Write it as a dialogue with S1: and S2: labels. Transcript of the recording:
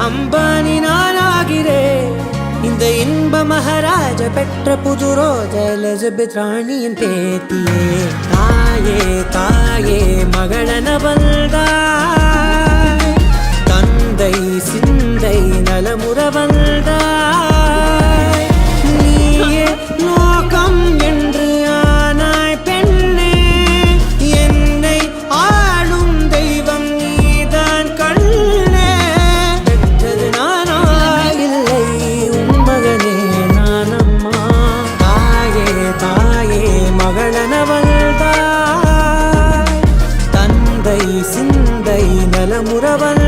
S1: அம்பானி நானாகிறேன். இந்த இன்ப மகாராஜ பெற்ற புது ரோஜ எலிசபெத் ராணியின் பேத்தியே. தாயே தாயே மகளன வந்தாய், தந்தை சிந்தை நலமுற வந்தாய். நீயே லோகம் என்று ஆனாய் பெண்ணே, என்னை ஆளும் தெய்வம் நீதான் கண்ணே. பெற்றது நானா இல்லை உன் மகனே நானம்மா. தாயே தாயே மகளன வந்தாய், தந்தை சிந்தை நலமுற வந்தாய்.